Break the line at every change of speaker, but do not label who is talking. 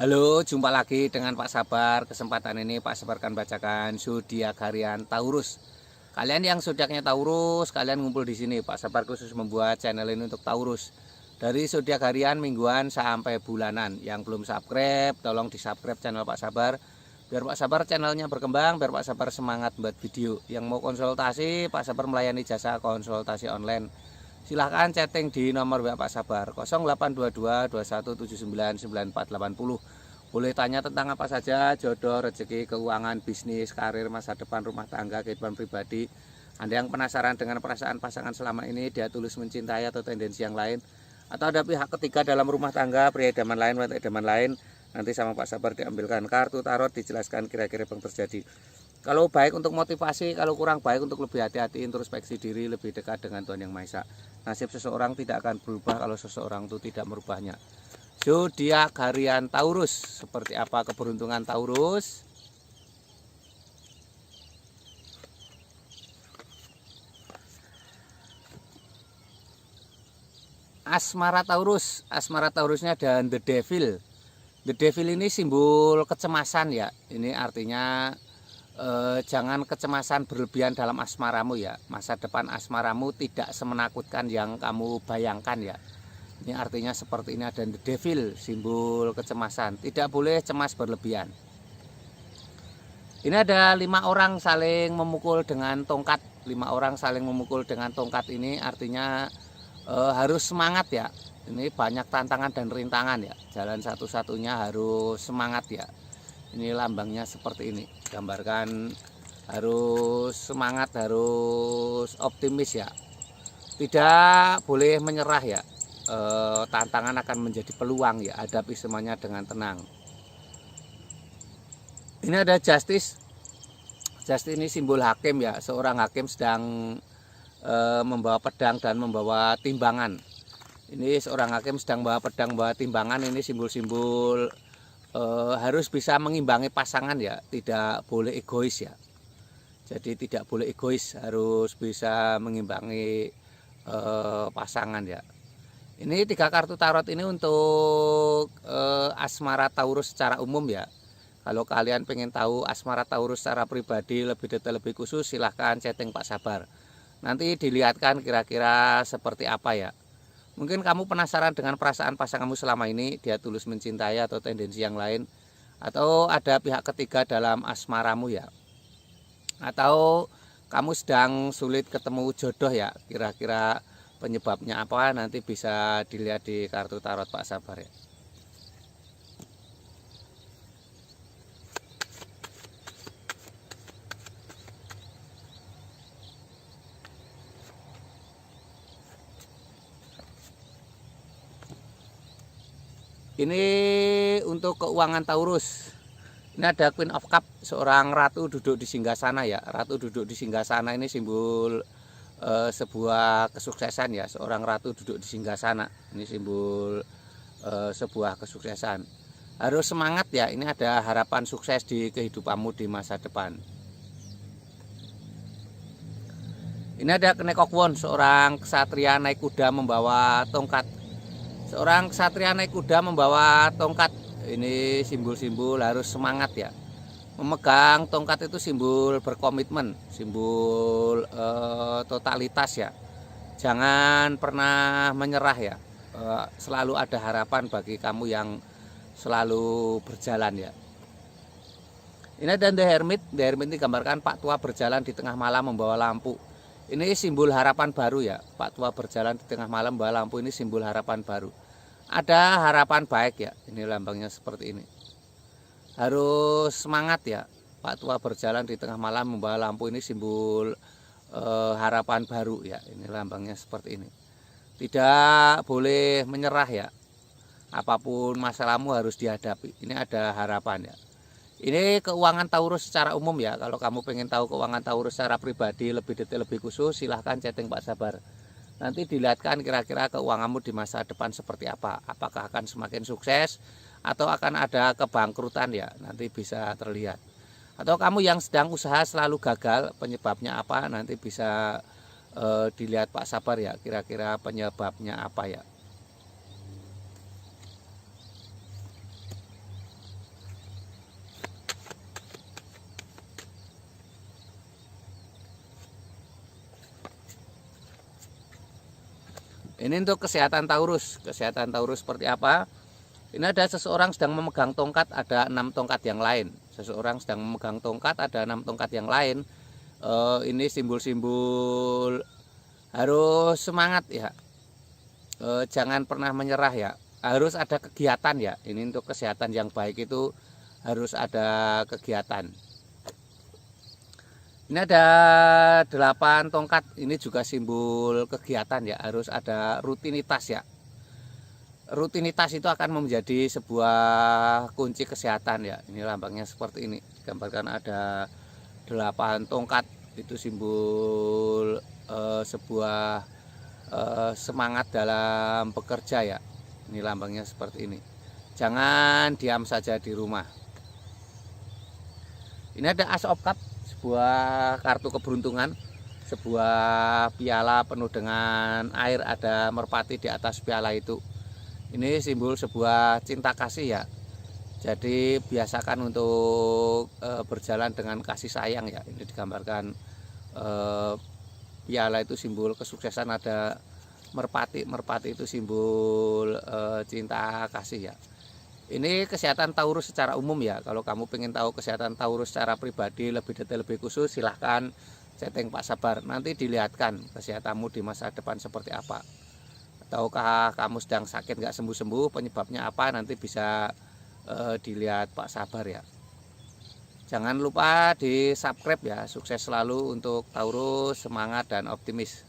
Halo, jumpa lagi dengan Pak Sabar. Kesempatan ini Pak Sabar akan bacakan zodiak harian Taurus. Kalian yang zodiaknya Taurus, kalian ngumpul di sini. Pak Sabar khusus membuat channel ini untuk Taurus. Dari zodiak harian, mingguan sampai bulanan. Yang belum subscribe, tolong di-subscribe channel Pak Sabar. Biar Pak Sabar channelnya berkembang, biar Pak Sabar semangat buat video. Yang mau konsultasi, Pak Sabar melayani jasa konsultasi online. Silahkan chatting di nomor WA Pak Sabar 0822 2179 9480. Boleh tanya tentang apa saja, jodoh, rezeki, keuangan, bisnis, karir, masa depan, rumah tangga, kehidupan pribadi. Anda yang penasaran dengan perasaan pasangan selama ini, dia tulus mencintai atau tendensi yang lain, atau ada pihak ketiga dalam rumah tangga, pria idaman lain, wanita idaman lain, nanti sama Pak Sabar diambilkan kartu tarot, dijelaskan kira-kira yang terjadi. Kalau baik untuk motivasi, kalau kurang baik untuk lebih hati-hati, introspeksi diri, lebih dekat dengan Tuhan Yang Maha Esa. Nasib seseorang tidak akan berubah kalau seseorang itu tidak merubahnya. Zodiak harian Taurus, seperti apa keberuntungan Taurus? Asmara Taurus, asmara Taurusnya dan The Devil. The Devil ini simbol kecemasan ya. Ini artinya jangan kecemasan berlebihan dalam asmaramu ya. Masa depan asmaramu tidak semenakutkan yang kamu bayangkan ya. Ini artinya seperti ini, ada The Devil, simbol kecemasan. Tidak boleh cemas berlebihan. Ini ada 5 orang saling memukul dengan tongkat. 5 orang saling memukul dengan tongkat ini artinya harus semangat ya. Ini banyak tantangan dan rintangan ya. Jalan satu-satunya harus semangat ya. Ini lambangnya seperti ini, gambarkan harus semangat, harus optimis ya, tidak boleh menyerah ya. Tantangan akan menjadi peluang ya, hadapi semuanya dengan tenang. Ini ada Justice. Justice ini simbol hakim ya, seorang hakim sedang membawa pedang dan membawa timbangan. Ini seorang hakim sedang membawa pedang, membawa timbangan. Ini simbol-simbol harus bisa mengimbangi pasangan ya, tidak boleh egois ya. Jadi tidak boleh egois, harus bisa mengimbangi pasangan ya. Ini 3 kartu tarot ini untuk asmara Taurus secara umum ya. Kalau kalian pengen tahu asmara Taurus secara pribadi lebih detail, lebih khusus, silahkan chatting Pak Sabar. Nanti dilihatkan kira-kira seperti apa ya. Mungkin kamu penasaran dengan perasaan pasanganmu selama ini, dia tulus mencintai atau tendensi yang lain, atau ada pihak ketiga dalam asmaramu ya, atau kamu sedang sulit ketemu jodoh ya, kira-kira penyebabnya apa, nanti bisa dilihat di kartu tarot Pak Sabar ya. Ini untuk keuangan Taurus. Ini ada Queen of Cup, seorang ratu duduk di singgasana ya. Ratu duduk di singgasana ini simbol sebuah kesuksesan ya. Seorang ratu duduk di singgasana. Ini simbol sebuah kesuksesan. Harus semangat ya. Ini ada harapan sukses di kehidupanmu di masa depan. Ini ada Kenekokwoon, seorang ksatria naik kuda membawa tongkat. Seorang ksatria naik kuda membawa tongkat. Ini simbol-simbol harus semangat ya. Memegang tongkat itu simbol berkomitmen, simbol totalitas ya. Jangan pernah menyerah ya. Selalu ada harapan bagi kamu yang selalu berjalan ya. Ini ada The Hermit. The Hermit ini gambarkan Pak Tua berjalan di tengah malam membawa lampu. Ini simbol harapan baru ya. Pak Tua berjalan di tengah malam membawa lampu, ini simbol harapan baru. Ada harapan baik ya. Ini lambangnya seperti ini. Harus semangat ya. Pak Tua berjalan di tengah malam membawa lampu, ini simbol harapan baru ya. Ini lambangnya seperti ini. Tidak boleh menyerah ya. Apapun masalahmu harus dihadapi. Ini ada harapan ya. Ini keuangan Taurus secara umum ya. Kalau kamu pengen tahu keuangan Taurus secara pribadi lebih detail, lebih khusus, silahkan chatting Pak Sabar. Nanti dilihatkan kira-kira keuanganmu di masa depan seperti apa. Apakah akan semakin sukses atau akan ada kebangkrutan ya. Nanti bisa terlihat. Atau kamu yang sedang usaha selalu gagal, penyebabnya apa, nanti bisa dilihat Pak Sabar ya. Kira-kira penyebabnya apa ya. Ini untuk kesehatan Taurus. Kesehatan Taurus seperti apa? Ini ada seseorang sedang memegang tongkat, ada 6 tongkat yang lain. Seseorang sedang memegang tongkat, ada 6 tongkat yang lain. Ini simbol-simbol harus semangat ya. Jangan pernah menyerah ya. Harus ada kegiatan ya. Ini untuk kesehatan yang baik itu harus ada kegiatan. Ini ada 8 tongkat, ini juga simbol kegiatan ya, harus ada rutinitas ya. Rutinitas itu akan menjadi sebuah kunci kesehatan ya. Ini lambangnya seperti ini, digambarkan ada 8 tongkat, itu simbol sebuah semangat dalam bekerja ya. Ini lambangnya seperti ini. Jangan diam saja di rumah. Ini ada Ace of Cup, sebuah kartu keberuntungan, sebuah piala penuh dengan air, ada merpati di atas piala itu. Ini simbol sebuah cinta kasih ya. Jadi biasakan untuk berjalan dengan kasih sayang ya. Ini digambarkan piala itu simbol kesuksesan, ada merpati. Merpati itu simbol cinta kasih ya. Ini kesehatan Taurus secara umum ya. Kalau kamu pengen tahu kesehatan Taurus secara pribadi lebih detail, lebih khusus, silahkan chatting Pak Sabar. Nanti dilihatkan kesehatanmu di masa depan seperti apa. Ataukah kamu sedang sakit nggak sembuh-sembuh, penyebabnya apa, nanti bisa dilihat Pak Sabar ya. Jangan lupa di subscribe ya. Sukses selalu untuk Taurus, semangat dan optimis.